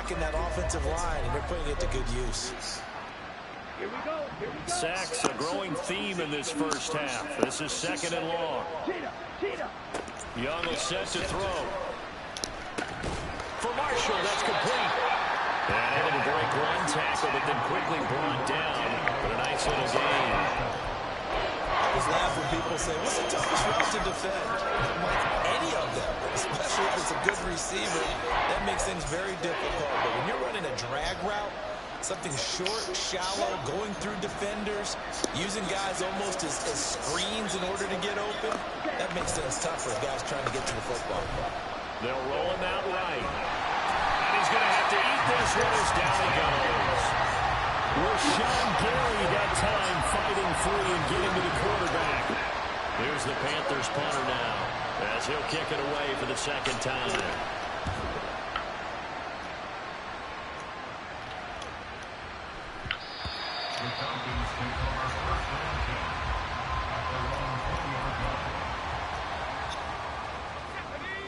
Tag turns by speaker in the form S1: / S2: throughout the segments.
S1: attacking that offensive line, and they're putting it to good use.
S2: Here we go.
S3: Sacks, a growing theme in this first half. This is 2nd and long. Young will set to throw. For Marshall, that's complete. And able to break one tackle, but then quickly brought down. But a nice little gain.
S1: I was laughing when people say, what's the toughest route to defend? I'm like, any of them, especially if it's a good receiver. That makes things very difficult. But when you're running a drag route, something short, shallow, going through defenders, using guys almost as screens in order to get open, that makes things tough for guys trying to get to the football.
S3: They'll roll him out right. And he's going to have to eat this one as down he goes. Rashawn Gary that time fighting free and getting to the quarterback. Here's the Panthers punter now as he'll kick it away for the second time.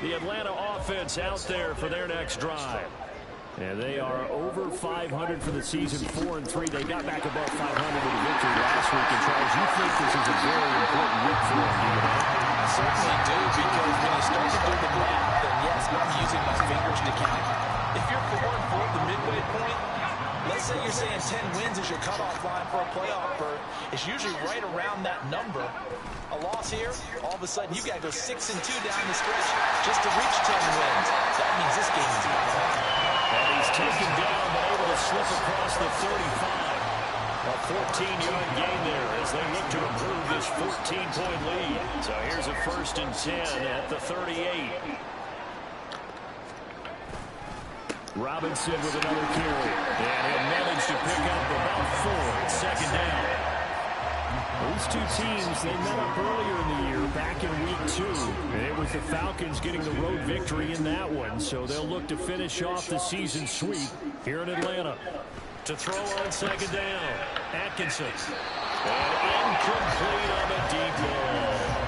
S3: The Atlanta offense out there for their next drive. And they are over 500 for the season, 4-3. They got back above 500 with a victory last week. And Charles, you think this is a very important week for them, do you know?
S1: I certainly do, because when you start to do the math, then yes, I'm using my fingers to count. If you're 4-4 at the midway point, let's say you're saying 10 wins is your cutoff line for a playoff berth. It's usually right around that number. A loss here, all of a sudden you got to go 6-2 down the stretch just to reach 10 wins. That means this game is over.
S3: And he's taken down, but able to slip across the 35. A 14-yard gain there as they look to improve this 14-point lead. So here's a 1st and 10 at the 38. Robinson with another carry. And he'll manage to pick up about 4 at 2nd down. These two teams, they met up earlier in the year, back in week 2. And it was the Falcons getting the road victory in that one. So they'll look to finish off the season sweep here in Atlanta. To throw on 2nd down, Atkinson. And incomplete on a deep ball.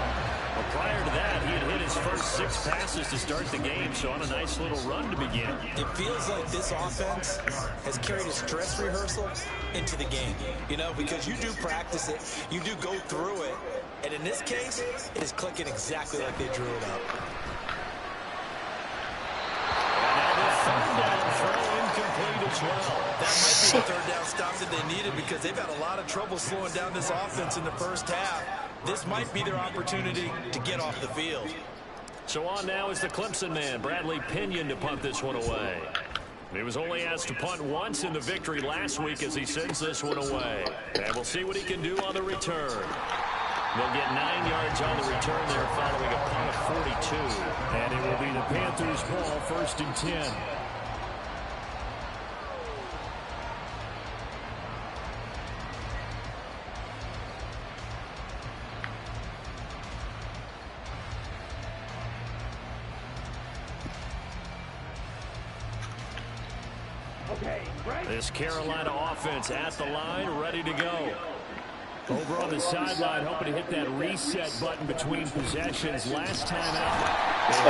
S3: Well, prior to that, he had hit his first 6 passes to start the game, so on a nice little run to begin.
S1: It feels like this offense has carried a stress rehearsal into the game, you know, because you do practice it, you do go through it, and in this case, it is clicking exactly like they drew it up.
S3: And now the 3rd down throw incomplete as well.
S1: That might be the 3rd down stop that they needed, because they've had a lot of trouble slowing down this offense in the first half. This might be their opportunity to get off the field.
S3: So on now is the Clemson man, Bradley Pinion, to punt this one away. He was only asked to punt once in the victory last week as he sends this one away. And we'll see what he can do on the return. They'll get 9 yards on the return there following a punt of 42. And it will be the Panthers' ball, 1st and 10. This Carolina offense at the line, ready to go. Over on the sideline, hoping to hit that reset button between possessions. Last time out, this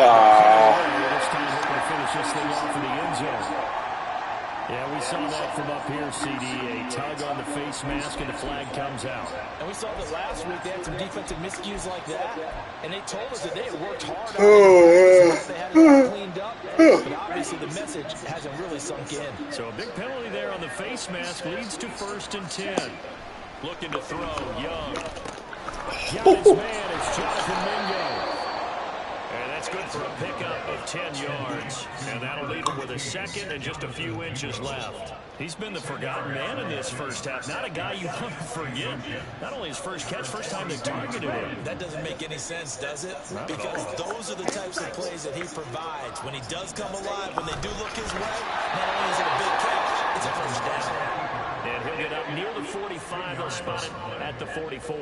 S3: time hoping to finish this thing off in the end zone. Yeah, we saw that from up here, CD. A tug on the face mask, and the flag comes out.
S1: And we saw that last week. They had some defensive miscues like that. And they told us that they had worked hard on it. They had it all cleaned up. But obviously the message hasn't really sunk in.
S3: So a big penalty there on the face mask leads to 1st and 10. Looking to throw, Young. Got his man, it's Jonathan Mingo. And that's good for a pickup of 10 yards. And that'll leave him with a 2nd and just a few inches left. He's been the forgotten man in this first half. Not a guy you want to forget. Not only his first catch, first time they targeted him.
S1: That doesn't make any sense, does it? Because those are the types of plays that he provides. When he does come alive, when they do look his way, not only is it a big catch, it's a first down.
S3: And he'll get up near the 45. He'll spot it at the 44.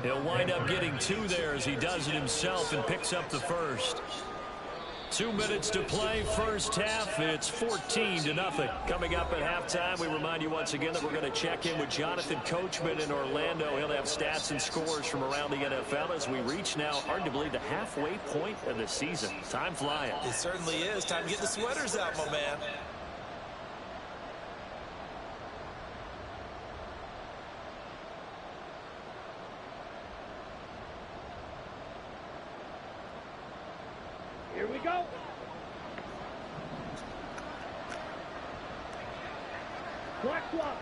S3: He'll wind up getting 2 there as he does it himself and picks up the 1st. 2 minutes to play, first half. It's 14-0. Coming up at halftime, we remind you once again that we're going to check in with Jonathan Coachman in Orlando. He'll have stats and scores from around the NFL as we reach now, hard to believe, the halfway point of the season. Time flying.
S1: It certainly is. Time to get the sweaters out, my man.
S2: Black swap.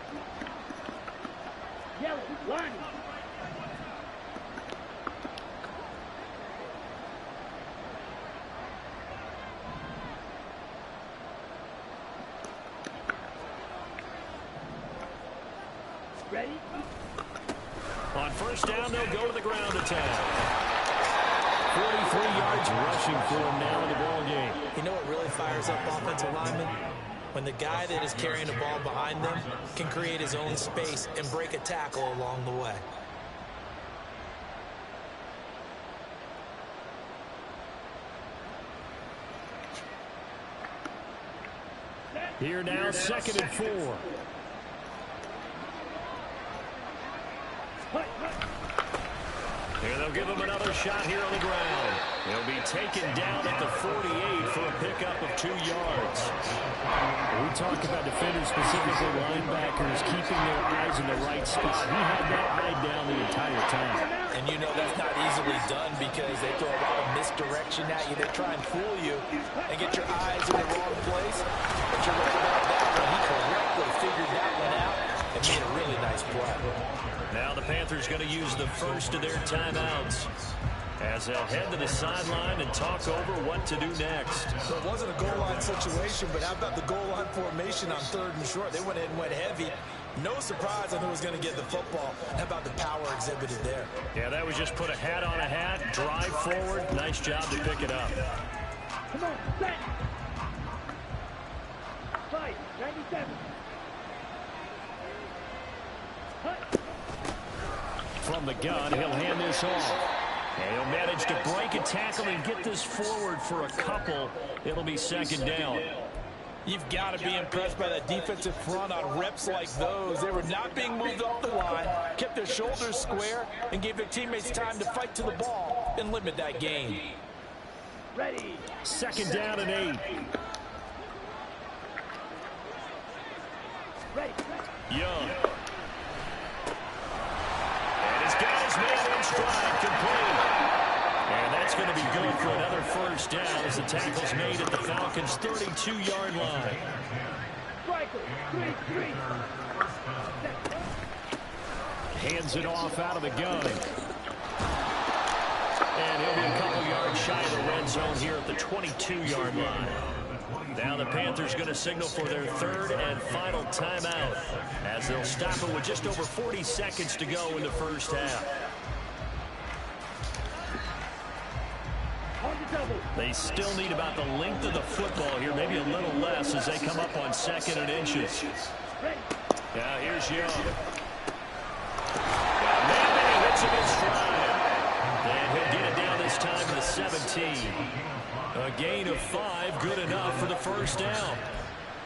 S2: Yellow, line. Ready?
S3: On first down, they'll go to the ground attack. 43 yards rushing for him now in the ball game.
S1: You know what really fires up offensive linemen? When the guy that is carrying the ball behind them can create his own space and break a tackle along the way.
S3: Here now, 2nd and 4. Here they'll give him another shot here on the ground. He'll be taken down at the 48 for a pickup of 2 yards. We talk about defenders, specifically linebackers, keeping their eyes in the right spot. He had that eye down the entire time.
S1: And you know that's not easily done because they throw a lot of misdirection at you. They try and fool you and get your eyes in the wrong place. But you're right about that one. He correctly figured that one out and made a really nice play.
S3: Now the Panthers going to use the first of their timeouts as they'll head to the sideline and talk over what to do next.
S1: So it wasn't a goal line situation, but how about the goal line formation on 3rd and short? They went in and went heavy. No surprise on who was going to get the football. How about the power exhibited there?
S3: Yeah, that was just put a hat on a hat, drive forward. Nice job to pick it up.
S2: Come on, set. 5, 97.
S3: From the gun, he'll hand this off. And he'll manage to break a tackle and get this forward for a couple. It'll be 2nd down.
S1: You've got to be impressed by that defensive front on reps like those. They were not being moved off the line, kept their shoulders square, and gave their teammates time to fight to the ball and limit that gain.
S2: Ready.
S3: 2nd down and 8.
S2: Ready.
S3: Young. And he's got his man in stride, complete. And that's going to be good for another first down as the tackle's made at the Falcons' 32-yard line.
S2: Striker, 3-3.
S3: Hands it off out of the gun. And he'll be a couple yards shy of the red zone here at the 22-yard line. Now the Panthers going to signal for their 3rd and final timeout as they'll stop it with just over 40 seconds to go in the first half. They still need about the length of the football here, maybe a little less as they come up on 2nd and inches. Now here's Young. And he hits him in stride. And he'll get it down this time to the 17. A gain of 5, good enough for the first down.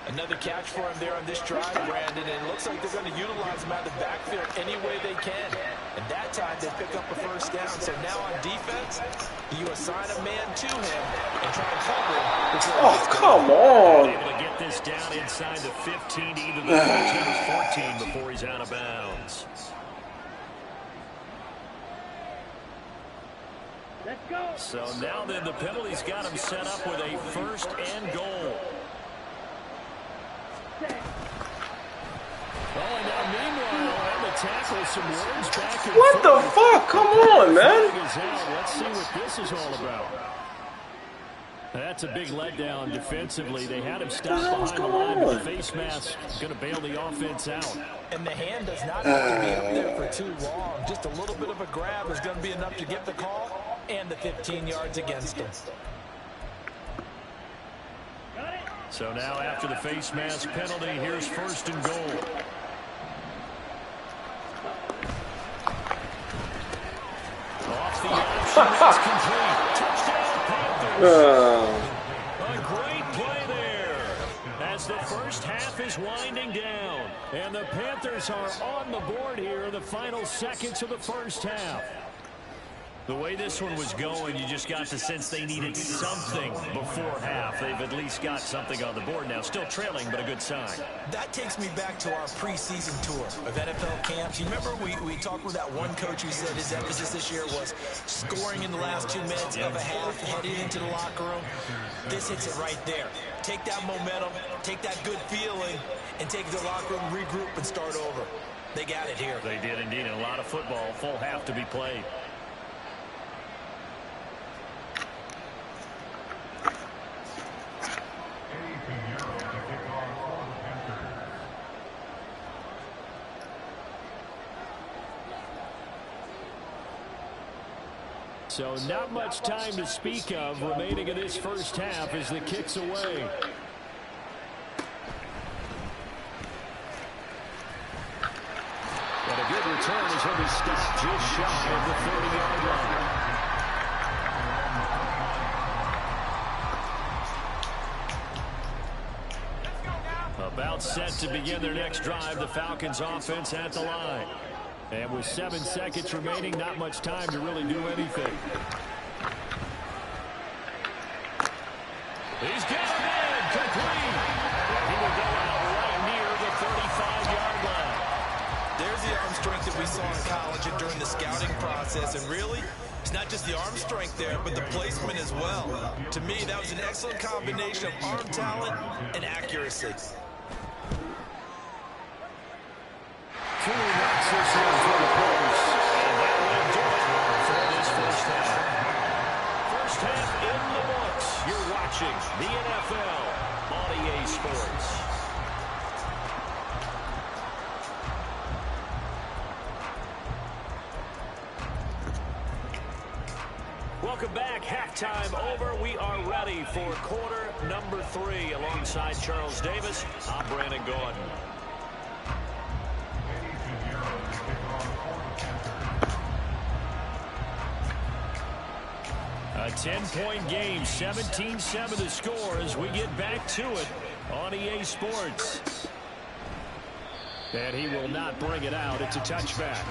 S1: Another catch for him there on this drive, Brandon, and it looks like they're going to utilize him out of the backfield any way they can. And that time they pick up a first down. So now on defense, you assign a man to him and try and cover him.
S4: Oh, come on.
S3: Able to get this down inside the 15 to either the 13 or 14 before he's out of bounds.
S2: Let's go.
S3: So now then the penalty's got him set up with a 1st and goal. Oh, and now meanwhile, on the tackle, some words back and
S4: What the
S3: forth.
S4: fuck? Come on, man.
S3: Let's see what this is all about. That's a big letdown defensively. They had him stop behind the line, but the face mask going to bail the offense out.
S1: And the hand does not have to be up there for too long. Just a little bit of a grab is going to be enough to get the call and the 15 yards against him.
S3: So now after the face mask penalty, here's 1st and goal. Off the option, that's complete. Touchdown, Panthers. A great play there as the first half is winding down. And the Panthers are on the board here in the final seconds of the first half. The way this one was going, you just got the sense they needed something before half. They've at least got something on the board now. Still trailing, but a good sign.
S1: That takes me back to our preseason tour of NFL camps. You remember we talked with that one coach who said his emphasis this year was scoring in the last 2 minutes of a half, heading into the locker room. This hits it right there. Take that momentum, take that good feeling, and take it to the locker room, regroup, and start over. They got it here.
S3: They did indeed. A lot of football, full half to be played. So not much time to speak of remaining in this first half as the kick's away. And a good return as he'll be stopped just shy of the 30-yard line. About set to begin their next drive, the Falcons offense at the line. And with 7 seconds remaining, not much time to really do anything. He's got him in, complete. He will go out right near the 35-yard line.
S1: There's the arm strength that we saw in college and during the scouting process. And really, it's not just the arm strength there, but the placement as well. To me, that was an excellent combination of arm talent and accuracy.
S3: Truly knocks this one for the post. And that will do it for this first half. First half in the books. You're watching the NFL on EA Sports. Welcome back. Halftime over. We are ready for quarter number 3. Alongside Charles Davis, I'm Brandon Gordon. A 10-point game, 17-7 the score as we get back to it on EA Sports. And he will not bring it out. It's a touchback.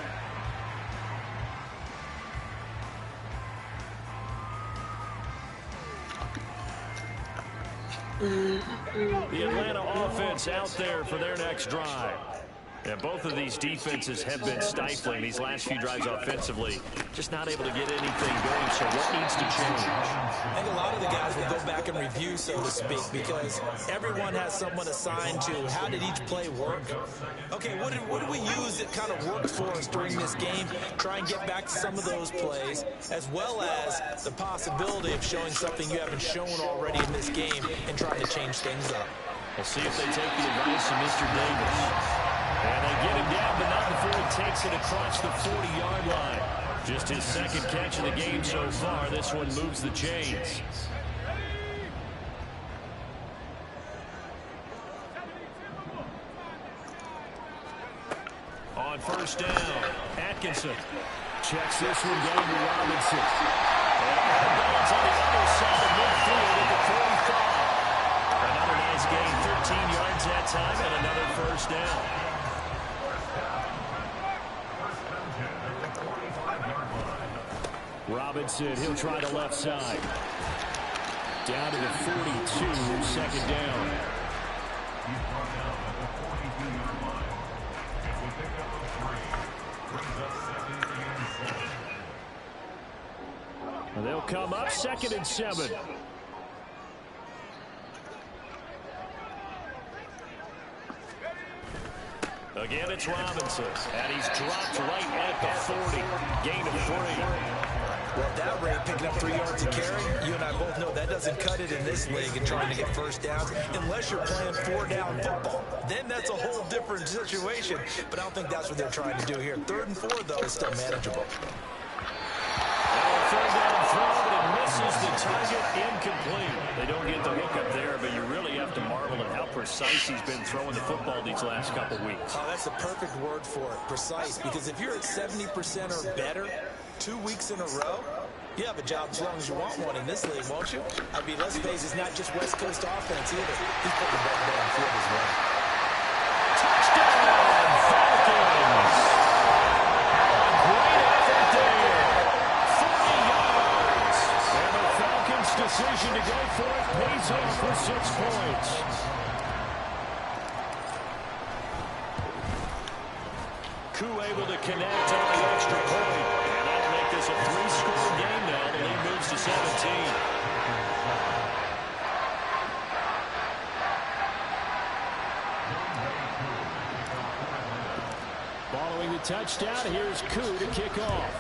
S3: The Atlanta offense out there for their next drive. Yeah, both of these defenses have been stifling these last few drives offensively. Just not able to get anything going, so what needs to change?
S1: I think a lot of the guys will go back and review, so to speak, because everyone has someone assigned to how did each play work. Okay, what did we use that kind of worked for us during this game? Try and get back to some of those plays, as well as the possibility of showing something you haven't shown already in this game and trying to change things up.
S3: We'll see if they take the advice of Mr. Davis. And they get him down, but not before he takes it across the 40-yard line. Just his second catch of the game so far. This one moves the chains. On first down, Atkinson checks this one down to Robinson. And goes on the other side of midfield at the 45. Another nice gain, 13 yards that time, and another first down. Robinson, he'll try the left side. Down to the 42, second down. And they'll come up 2nd and 7. Again, it's Robinson, and he's dropped right at the 40. Gain of 3.
S1: Well, at that rate, picking up 3 yards a carry, you and I both know that doesn't cut it in this league and trying to get first downs unless you're playing 4-down football. Then that's a whole different situation, but I don't think that's what they're trying to do here. 3rd and 4, though, is still manageable.
S3: Third down throw, but it misses the target, incomplete. They don't get the hook up there, but you really have to marvel at how precise he's been throwing the football these last couple weeks.
S1: Oh, that's the perfect word for it, precise, because if you're at 70% or better 2 weeks in a row, you have a job as long as you want one in this league, won't you? I mean, let's face it, it's not just West Coast offense either. He's putting the ball downfield as well.
S3: Touchdown, Falcons! Great effort there. 48 Koo able to connect on the extra point. And that'll make this a 3-score game now. The lead moves to 17. Following the touchdown, here's Koo to kick off.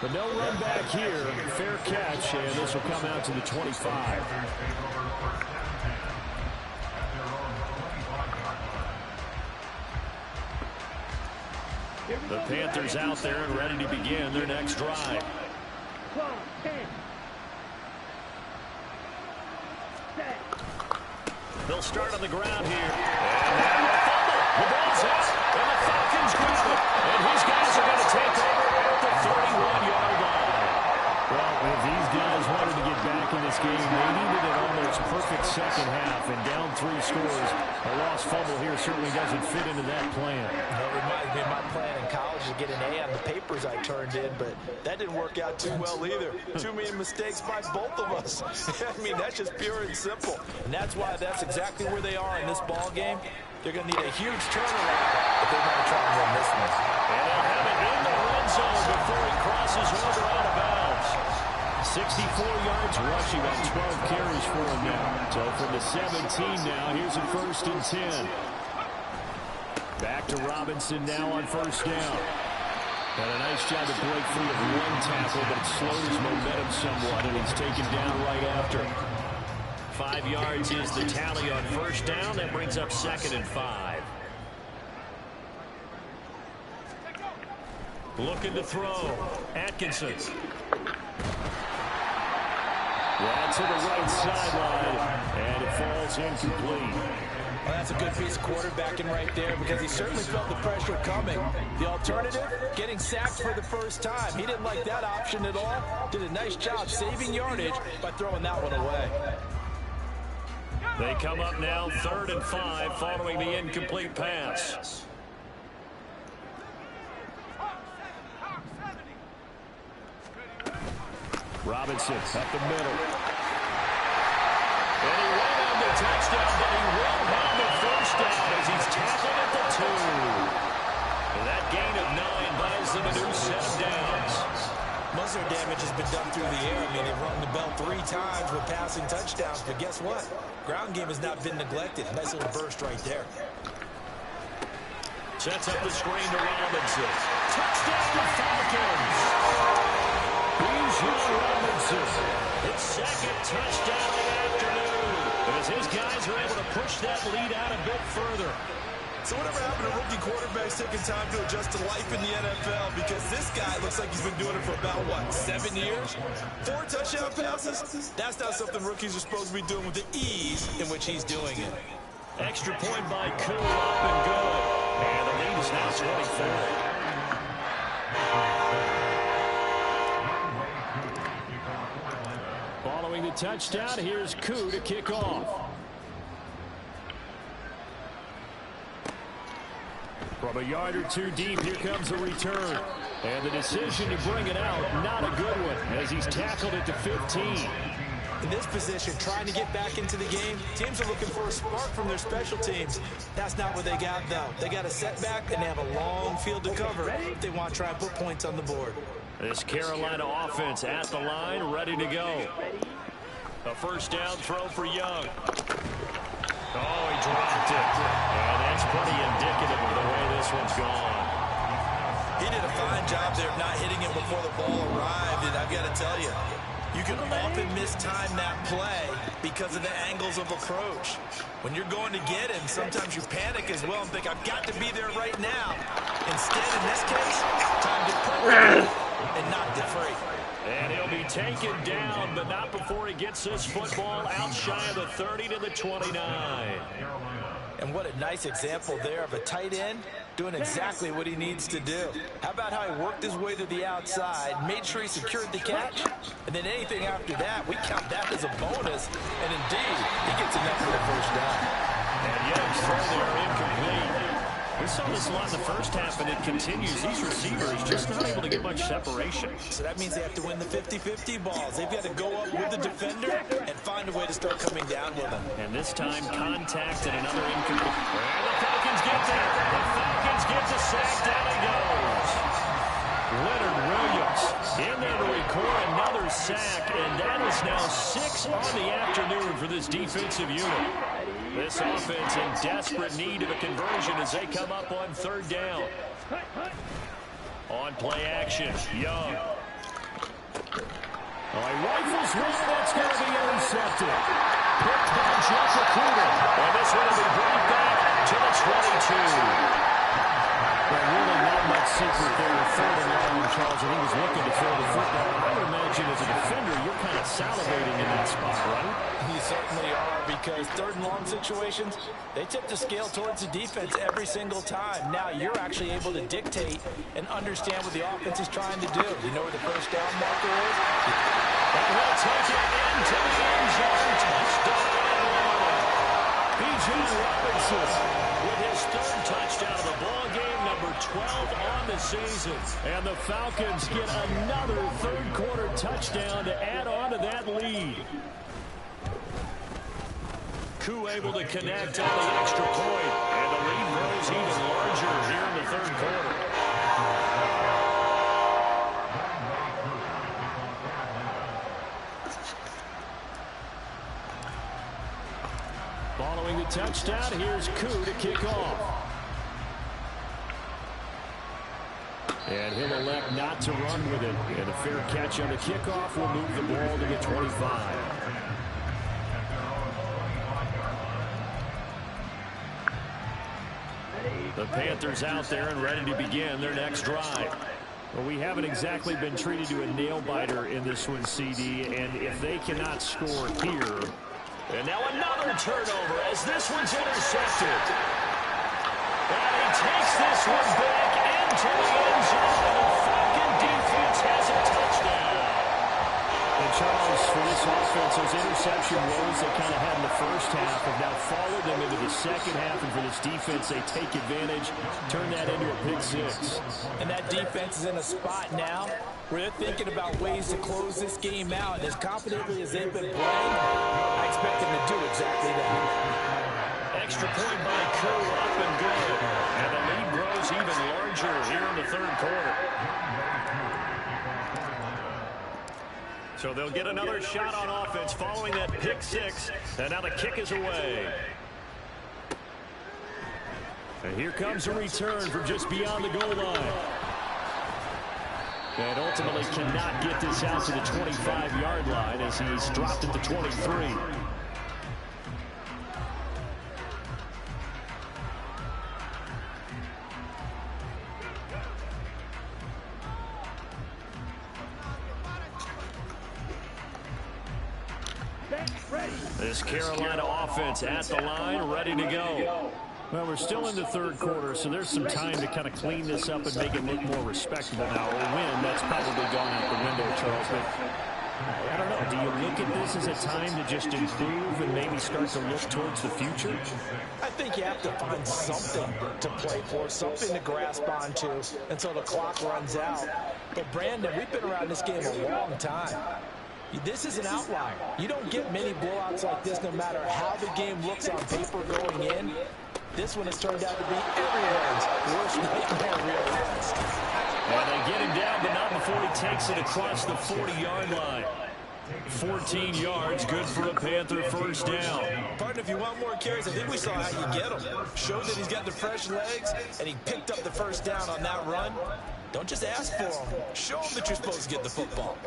S3: But no run back here. Fair catch, and this will come out to the 25. The Panthers out there and ready to begin their next drive. They'll start on the ground here. And now a fumble. The ball's out, and the Falcons grab it. And his guys are going to take over at the 31-yard line. Well, if these guys wanted to get back in this game, they needed an almost perfect second half. And down 3 scores, a lost fumble here certainly doesn't fit into that plan.
S1: It reminds me of my plan in college to get an A on the papers I turned in, but that didn't work out too well either. Too many mistakes by both of us. I mean, that's just pure and simple. And that's why that's exactly where they are in this ball game. They're going to need a huge turnaround if they want to try and win this one.
S3: And they'll have it in the red zone before he crosses over out of bounds. 64 yards rushing on 12 carries for him now. So from the 17 now, here's a 1st and 10. Back to Robinson now on 1st down. And a nice job to break free of 1 tackle, but it slows his momentum somewhat, and he's taken down right after. 5 yards is the tally on 1st down. That brings up 2nd and 5. Looking to throw. Atkinson. Well, to the right sideline, and it falls incomplete.
S1: Well, that's a good piece of quarterbacking right there because he certainly felt the pressure coming. The alternative, getting sacked for the first time. He didn't like that option at all. Did a nice job saving yardage by throwing that one away.
S3: They come up now 3rd and 5 following the incomplete pass. Robinson up the middle. And he went on the touchdown, but he won't have the 1st down as he's tackled at the 2. And that gain of 9 buys them a new set of downs.
S1: Most of their damage has been done through the air. I mean, they've rung the bell 3 times with passing touchdowns, but guess what? Ground game has not been neglected. Nice little burst right there.
S3: Sets up the screen to Robinson. Touchdown to Falcons. Robinson, his 2nd touchdown of the afternoon. As his guys are able to push that lead out a bit further.
S1: So whatever happened to rookie quarterbacks taking time to adjust to life in the NFL? Because this guy looks like he's been doing it for about, what, 7 years? 4 touchdown passes? That's not something rookies are supposed to be doing with the ease in which he's doing it.
S3: Extra point by Koo, up and good. And the lead is now 24. Following the touchdown, here's Koo to kick off. From a yard or 2 deep, here comes a return. And the decision to bring it out, not a good one, as he's tackled at the 15.
S1: In this position, trying to get back into the game, teams are looking for a spark from their special teams. That's not what they got, though. They got a setback, and they have a long field to cover if they want to try and put points on the board.
S3: This Carolina offense at the line, ready to go. A 1st down throw for Young. Oh, he dropped it. And that's pretty indicative of the way this one's gone.
S1: He did a fine job there of not hitting him before the ball arrived, and I've got to tell you, you can often mistime that play because of the angles of approach. When you're going to get him, sometimes you panic as well and think, I've got to be there right now. Instead, in this case, time to put it and knocked it free.
S3: And he'll be taken down, but not before he gets this football out shy of the 30 to the 29.
S1: And what a nice example there of a tight end doing exactly what he needs to do. How about how he worked his way to the outside, made sure he secured the catch, and then anything after that, we count that as a bonus. And indeed, he gets enough for the 1st down.
S3: And Young's throw there incomplete. We saw this a lot in the first half, and it continues. These receivers just not able to get much separation.
S1: So that means they have to win the 50-50 balls. They've got to go up with the defender and find a way to start coming down with them.
S3: And this time, contact and another incomplete. And the Falcons get there. The Falcons get the sack. Down he goes. Leonard Williams in there to record another sack, and that is now 6 on the afternoon for this defensive unit. This offense in desperate need of a conversion as they come up on 3rd down. On play action, Young. Oh, he rifles one that's going to be intercepted. Picked by Jeff Okuda. And this one will be brought back to the 22. Well, really not much secret there with 3rd and long, Charles, and he was looking to throw the football. I would imagine as a defender, you're kind of salivating in that spot, right?
S1: You certainly are, because 3rd and long situations, they tip the scale towards the defense every single time. Now you're actually able to dictate and understand what the offense is trying to do. You know where the first down marker is?
S3: And he'll take it into the end zone. Touchdown. B.J. Robinson with his 3rd touchdown of the ball game, number 12 on the season. And the Falcons get another 3rd quarter touchdown to add on to that lead. Koo able to connect on the extra point, and the lead grows even larger here in the 3rd quarter. Following the touchdown, here's Koo to kick off. And he'll elect not to run with it. And a fair catch on the kickoff will move the ball to the 25. The Panthers out there and ready to begin their next drive. Well, we haven't exactly been treated to a nail-biter in this one, CD. And if they cannot score here... And now another turnover as this one's intercepted. And he takes this one back into the end zone. And the Falcon defense has a touchdown. And Charles, for this offense, those interception woes they kind of had in the first half have now followed them into the second half. And for this defense, they take advantage, turn that into a pick 6.
S1: And that defense is in a spot now where they're thinking about ways to close this game out. And as confidently as they've been playing, I expect them to do exactly that.
S3: Extra point by Koo, up and good. And the lead grows even larger here in the 3rd quarter. So they'll get another shot on offense following that pick 6. And now the kick is away. And here comes a return from just beyond the goal line. And ultimately cannot get this out to the 25-yard line as he's dropped at the 23. This Carolina offense at the line, ready to go. Well, we're still in the 3rd quarter, so there's some time to kind of clean this up and make it look more respectable now. A win, that's probably gone out the window, Charles. But I don't know. Do you look at this as a time to just improve and maybe start to look towards the future?
S1: I think you have to find something to play for, something to grasp onto until the clock runs out. But, Brandon, we've been around this game a long time. This is an outlier. You don't get many blowouts like this no matter how the game looks on paper going in. This one has turned out to be everyone's worst nightmare realized.
S3: And they get him down, but not before he takes it across the 40-yard line. 14 yards, good for a Panther first down.
S1: Partner, if you want more carries, I think we saw how you get him. Showed that he's got the fresh legs, and he picked up the first down on that run. Don't just ask for him. Show him that you're supposed to get the football.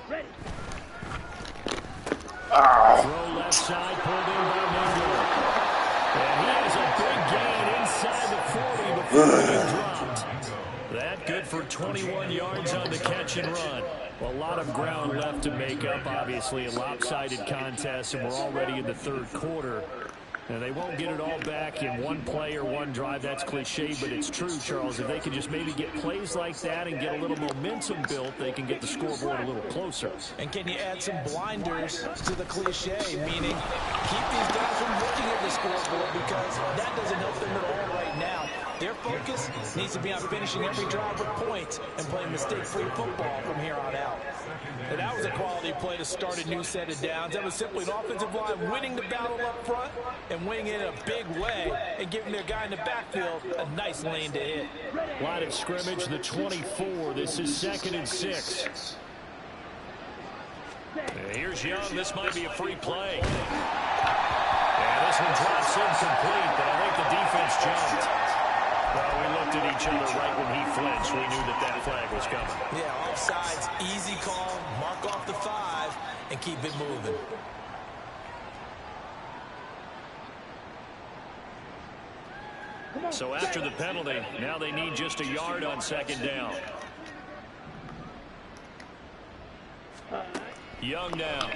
S2: Ready.
S3: Throw left side, pulled in by Mingo. And he has a big gain inside the 40 before being dropped. That good for 21 yards on the catch and run. Well, a lot of ground left to make up, obviously. A lopsided contest, and we're already in the 3rd quarter. And they won't get it all back in one play or one drive. That's cliche, but it's true, Charles. If they can just maybe get plays like that and get a little momentum built, they can get the scoreboard a little closer.
S1: And can you add some blinders to the cliche, meaning keep these guys from looking at the scoreboard because that doesn't help them at all right now. Their focus needs to be on finishing every drive with points and playing mistake-free football from here on out. And that was a quality play to start a new set of downs. That was simply an offensive line winning the battle up front and winning it in a big way and giving their guy in the backfield a nice lane to hit.
S3: Line of scrimmage, the 24. This is 2nd and 6. Here's Young. This might be a free play. And this one drops incomplete, but I think the defense jumped. Well, we looked at each other right when he flinched. We knew that that flag was coming.
S1: Yeah, offsides, easy call, mark off the 5, and keep it moving.
S3: So after the penalty, now they need just a yard on 2nd down. Young now.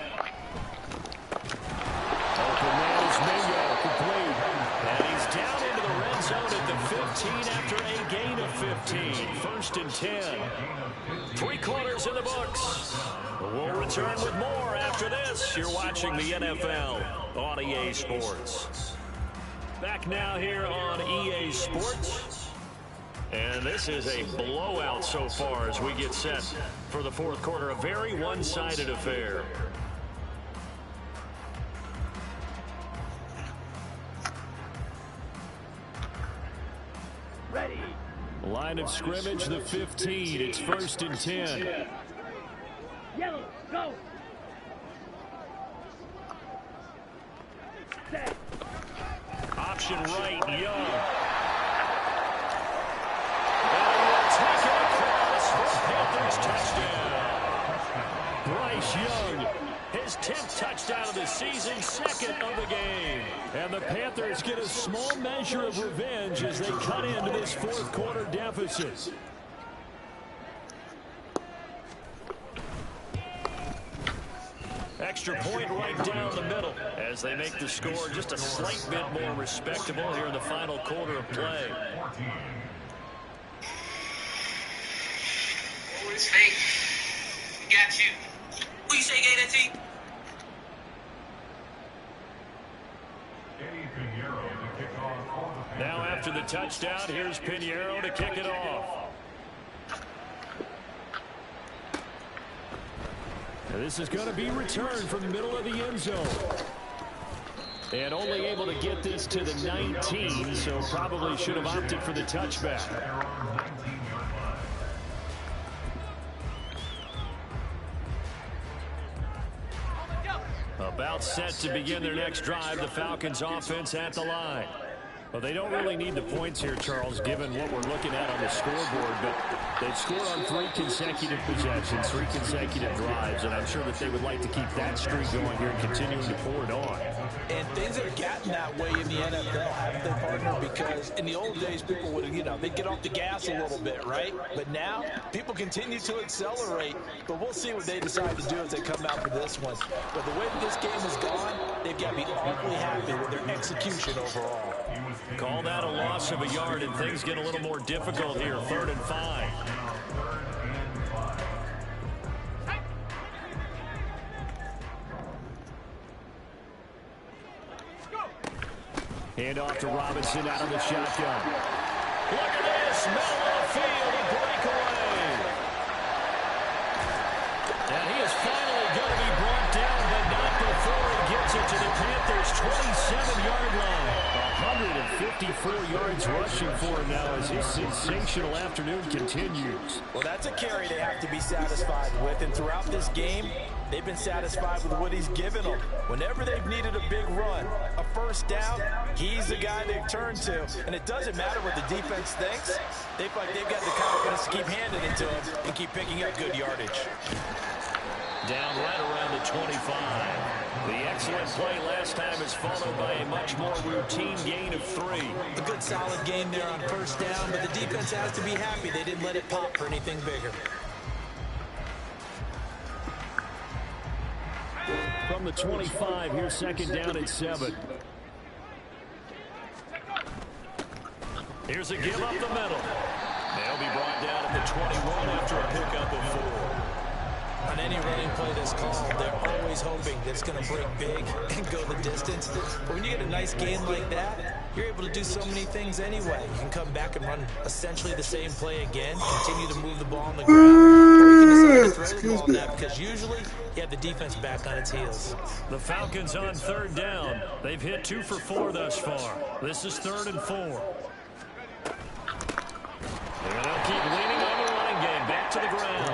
S3: Open man is Mingo, complete. And he's down into the red zone at the 15 after a gain of 15. 1st and 10. 3 quarters in the books. We'll return with more after this. You're watching the NFL on EA Sports. Back now here on EA Sports. And this is a blowout so far as we get set for the 4th quarter. A very one-sided affair.
S2: Ready.
S3: Line of scrimmage, the 15. It's 1st and 10.
S2: Yellow, go. Set.
S3: Option right, Young. And he will take it across for Panthers touchdown. Bryce Young, his 10th touchdown of the season, 2nd of the game. And the Panthers get a small measure of revenge as they cut into this 4th quarter deficit. Extra point right down the middle as they make the score just a slight bit more respectable here in the final quarter of play.
S5: Oh, it's fake. We got you. Who you say gave that to you?
S3: Now after the touchdown, here's Pinheiro to kick it off. This is going to be returned from the middle of the end zone. And only able to get this to the 19, so probably should have opted for the touchback. About set to begin their next drive, the Falcons offense at the line. Well, they don't really need the points here, Charles, given what we're looking at on the scoreboard. But they've scored on 3 consecutive possessions, 3 consecutive drives, and I'm sure that they would like to keep that streak going here and continuing to pour it on.
S1: And things have gotten that way in the NFL, haven't they, partner? Because in the old days, people would, they'd get off the gas a little bit, right? But now, people continue to accelerate. But we'll see what they decide to do as they come out for this one. But the way that this game has gone, they've got to be awfully happy with their execution overall.
S3: Call that a loss of a yard, and things get a little more difficult here. 3rd and 5. Hand off to Robinson out of the shotgun. Look at this. Middle of the field, a breakaway. And he is finally going to be brought down, but not before he gets it to the Panthers' 27-yard line. 154 yards rushing for him now as his sensational afternoon continues.
S1: Well, that's a carry they have to be satisfied with, and throughout this game, they've been satisfied with what he's given them. Whenever they've needed a big run, a first down, he's the guy they've turned to. And it doesn't matter what the defense thinks. They feel like they've got the confidence to keep handing it to him and keep picking up good yardage.
S3: Down right around the 25. The excellent play last time is followed by a much more routine gain of 3.
S1: A good solid game there on first down, but the defense has to be happy they didn't let it pop for anything bigger.
S3: From the 25, here's 2nd down at 7. Here's a give up the middle. They'll be brought down at the 21 after a pickup of 4.
S1: On any running play that's called, they're always hoping that it's going to break big and go the distance. But when you get a nice gain like that, you're able to do so many things anyway. You can come back and run essentially the same play again, continue to move the ball on the ground, or you can decide to throw the ball on that because usually you have the defense back on its heels.
S3: The Falcons on 3rd down. They've hit 2 for 4 thus far. This is 3rd and 4. And they'll keep leaning on the running game back to the ground.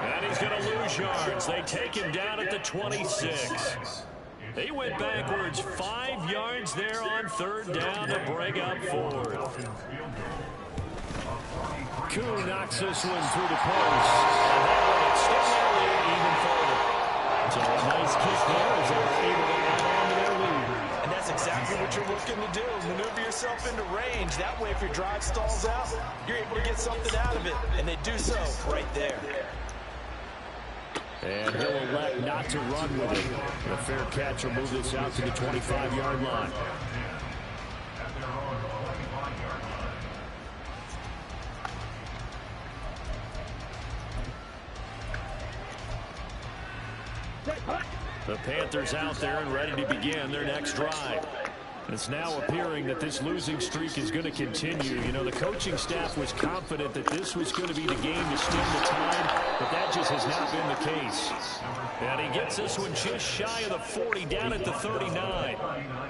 S3: And he's going to lose yards. They take him down at the 26. They went backwards 5 yards there on 3rd down to bring up 4th. Kuhn knocks this one through the post. And that will extend their lead even further. So a nice kick there as they were able to add on to their lead.
S1: And that's exactly what you're looking to do. Maneuver yourself into range. That way, if your drive stalls out, you're able to get something out of it. And they do so right there.
S3: And he'll elect not to run with it. A fair catch will move this out to the 25-yard line. The Panthers out there and ready to begin their next drive. It's now appearing that this losing streak is going to continue. You know, the coaching staff was confident that this was going to be the game to stem the tide, but that just has not been the case. And he gets this one just shy of the 40, down at the 39.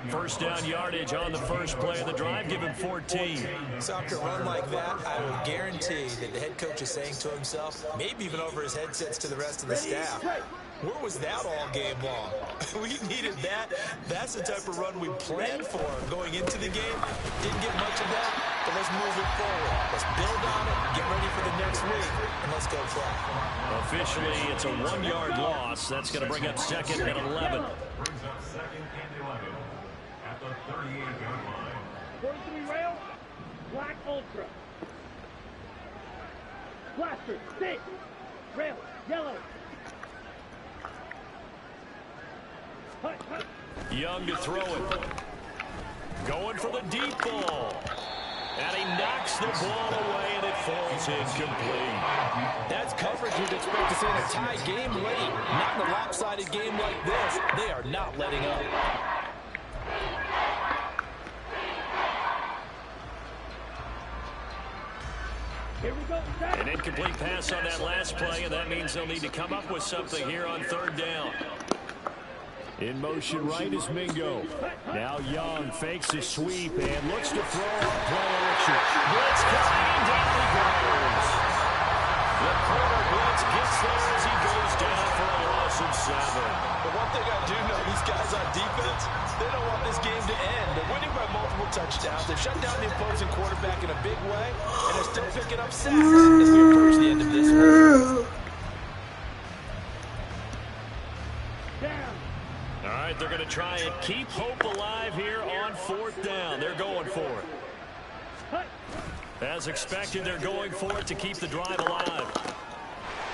S3: First down yardage on the first play of the drive, give him 14.
S1: So after a run like that, I would guarantee that the head coach is saying to himself, maybe even over his headsets to the rest of the staff, where was that all game long? We needed that. That's the type of run we planned for going into the game. Didn't get much of that, but let's move it forward. Let's build on it, get ready for the next week, and let's go play.
S3: Officially, it's a 1-yard loss. That's going to bring up 2nd and 11.
S2: 43 rail, black ultra. Blaster, stick, rail, yellow.
S3: Young to throw it. Going for the deep ball. And he knocks the ball away, and it falls incomplete.
S1: That's coverage you'd expect to see in a tie game late. Not in a lopsided game like this. They are not letting up.
S2: Here we go.
S3: An incomplete pass on that last play, and that means they'll need to come up with something here on 3rd down. In motion right is Mingo. Now Young fakes a sweep and looks to throw on play action. Blitz coming, down he goes. The corner blitz gets there as he goes down for a loss of 7.
S1: But one thing I do know, these guys on defense, they don't want this game to end. They're winning by multiple touchdowns. They've shut down the opposing quarterback in a big way, and they're still picking up sacks as we approach the end of this one.
S3: All right, they're going to try and keep hope alive here on 4th down. They're going for it. As expected, they're going for it to keep the drive alive.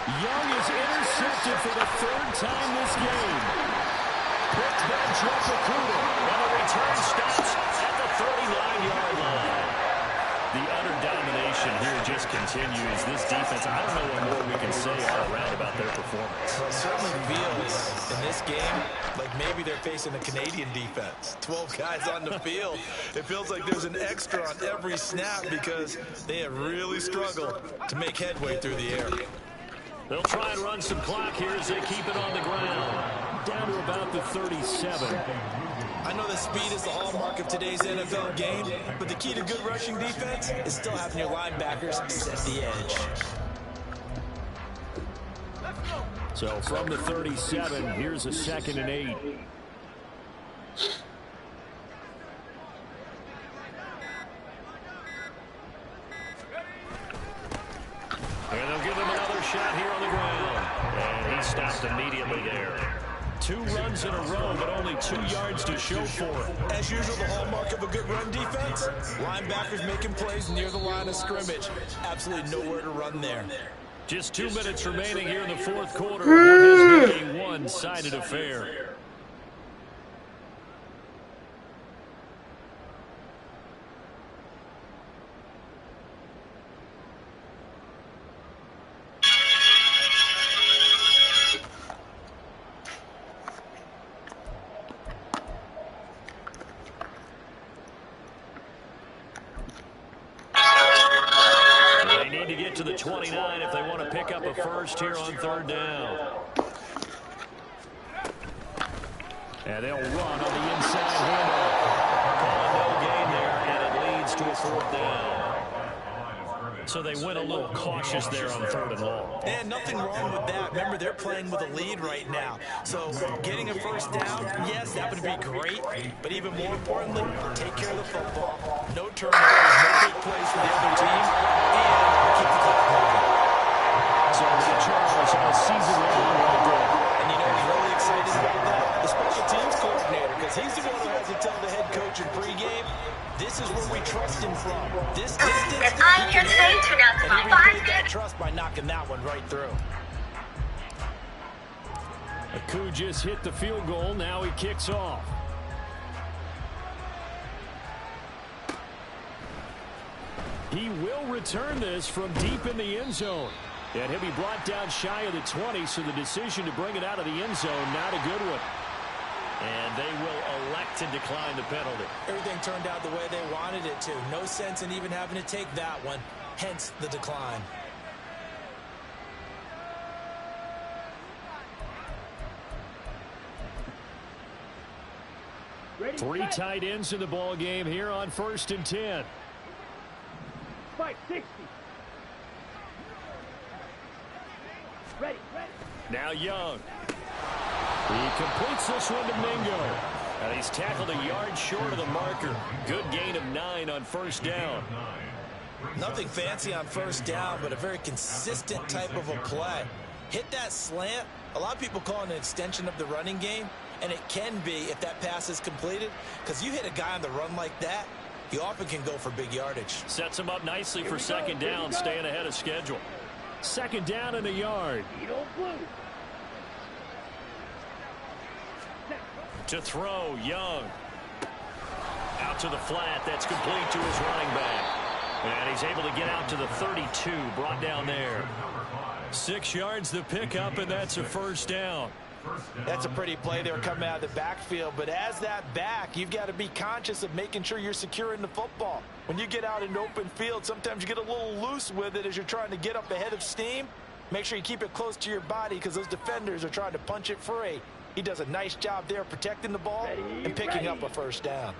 S3: Young is intercepted for the 3rd time this game. Picked by Joe Pacuda, and the return stops at the 39-yard line. The utter domination here just continues. This defense, I don't know what more we can say all around about their performance.
S1: Well, it certainly feels in this game like maybe they're facing a Canadian defense. 12 guys on the field. It feels like there's an extra on every snap because they have really struggled to make headway through the air.
S3: They'll try and run some clock here as they keep it on the ground. Down to about the 37.
S1: I know that speed is the hallmark of today's NFL game, but the key to good rushing defense is still having your linebackers set the edge.
S3: So from the 37, here's a 2nd and 8. And they'll give him another shot here on the ground. And he stopped immediately there. 2 runs in a row, but only 2 yards to show for it.
S1: As usual, the hallmark of a good run defense, linebackers making plays near the line of scrimmage. Absolutely nowhere to run there.
S3: Just 2 minutes remaining here in the 4th quarter of what has been a one-sided affair. to get to the 29 if they want to pick up a first here on 3rd down. And they'll run on the inside handoff. Calling no gain there, and it leads to a 4th down. So they went a little cautious there on 3rd and long.
S1: And nothing wrong with that. Remember, they're playing with a lead right now. So getting a first down, yes, that would be great. But even more importantly, take care of the football. No turnovers, no big plays for the other team. And keep the clock moving.
S3: So the Chargers on a season long right there.
S1: And you know who's really excited about that? The special teams coordinator, because he's the one who has to tell the head coach in pregame, this is where we trust him from. This distance,
S6: if I can say to that,
S1: and he repaid that trust by knocking that one right through.
S3: Aku just hit the field goal. Now he kicks off. He will return this from deep in the end zone. And he'll be brought down shy of the 20, so the decision to bring it out of the end zone, not a good one. And they will elect to decline the penalty.
S1: Everything turned out the way they wanted it to. No sense in even having to take that one, hence the decline.
S2: Ready,
S3: 3
S2: set.
S3: tight ends in the ball game here on 1st and 10.
S2: Fight 60. Ready, ready.
S3: Now Young. He completes this one to Mingo. And he's tackled a yard short of the marker. Good gain of 9 on 1st down.
S1: Nothing fancy on 1st down, but a very consistent type of a play. Hit that slant. A lot of people call it an extension of the running game, and it can be if that pass is completed, because you hit a guy on the run like that, he often can go for big yardage.
S3: Sets him up nicely for 2nd down, staying ahead of schedule. 2nd down and a yard.
S2: Eagle blue.
S3: To throw, Young. Out to the flat. That's complete to his running back. And he's able to get out to the 32, brought down there. 6 yards the pickup, and that's a 1st down.
S1: That's a pretty play there coming out of the backfield, but as that back, you've got to be conscious of making sure you're securing the football. When you get out in open field, sometimes you get a little loose with it as you're trying to get up ahead of steam. Make sure you keep it close to your body because those defenders are trying to punch it free. He does a nice job there protecting the ball and picking up a 1st down.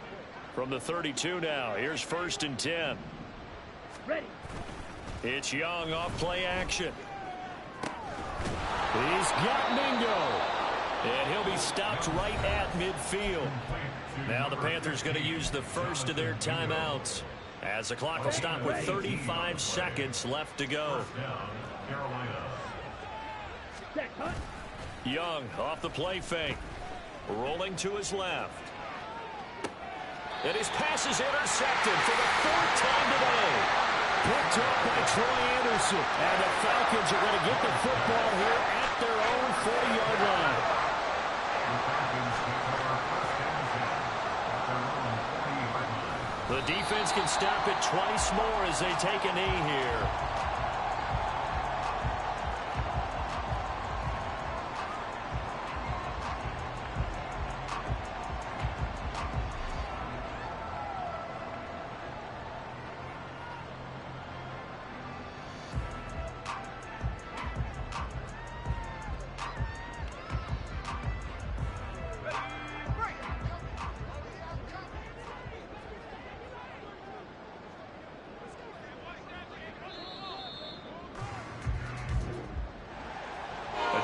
S3: From the 32 now, here's 1st and 10.
S2: Ready.
S3: It's Young off play action. He's got Mingo. And he'll be stopped right at midfield. Now the Panthers going to use the first of their timeouts as the clock will stop with 35 seconds left to go. Young off the play fake. Rolling to his left. And his pass is intercepted for the 4th time today. Picked up by Troy Anderson. And the Falcons are going to get the football here at their own 40-yard line. The defense can stop it twice more as they take a knee here.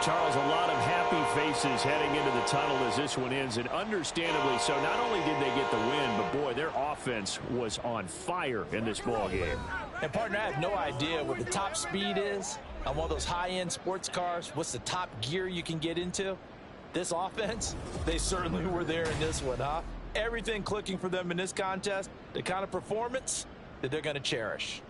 S3: Charles, a lot of happy faces heading into the tunnel as this one ends, and understandably so. Not only did they get the win, but boy, their offense was on fire in this ball game.
S1: And partner, I have no idea what the top speed is on one of those high-end sports cars. What's the top gear you can get into? This offense, they certainly were there in this one, huh? Everything clicking for them in this contest, the kind of performance that they're going to cherish.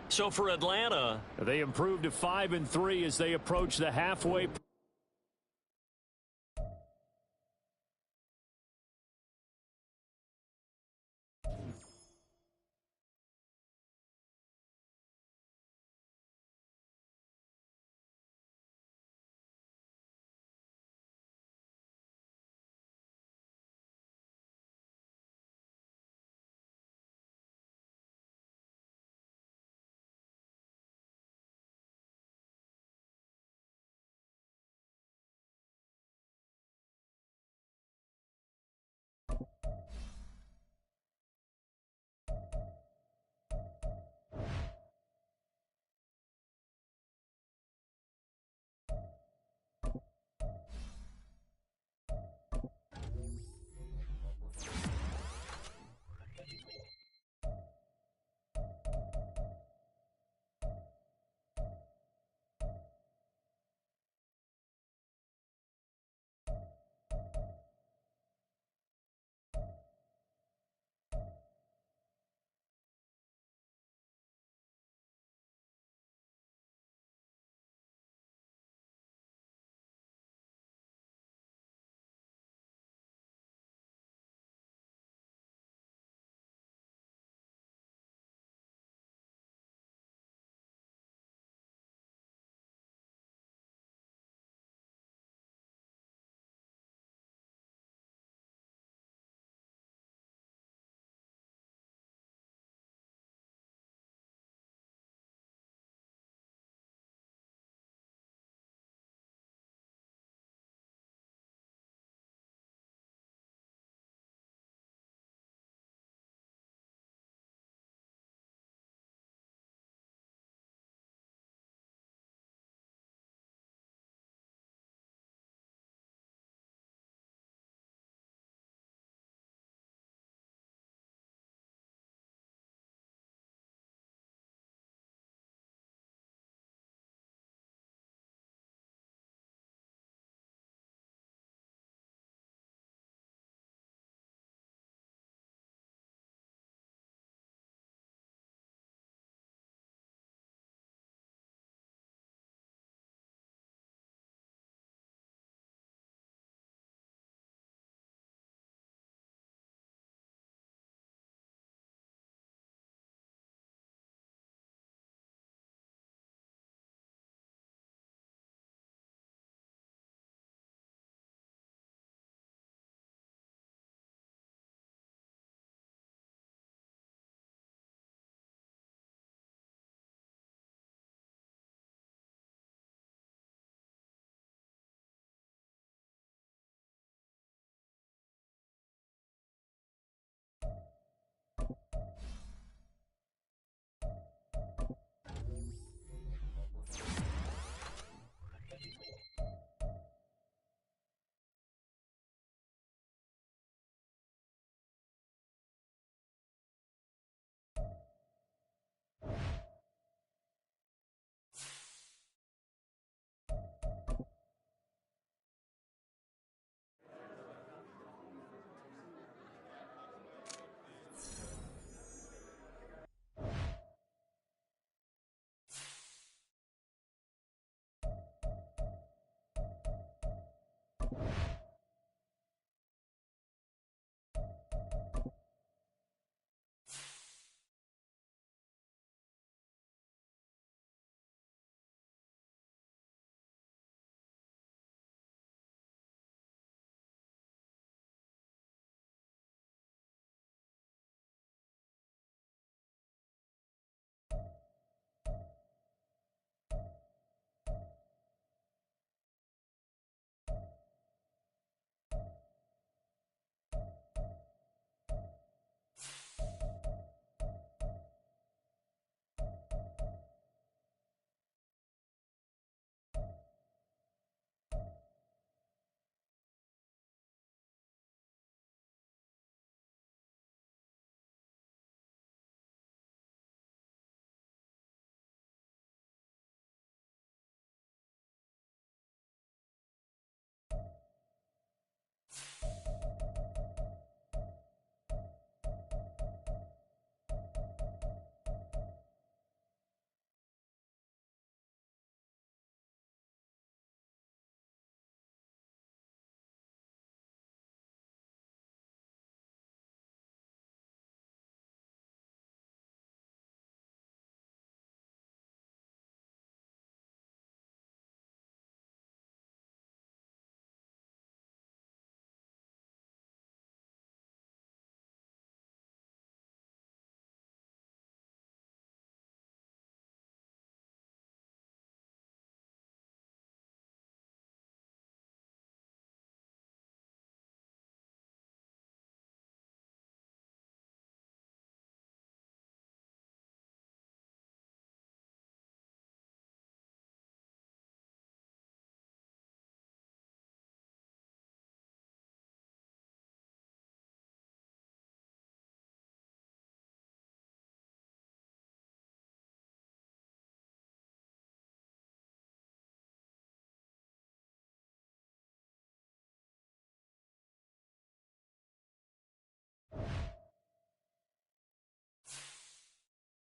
S3: So for Atlanta, they improved to 5-3 as they approach the halfway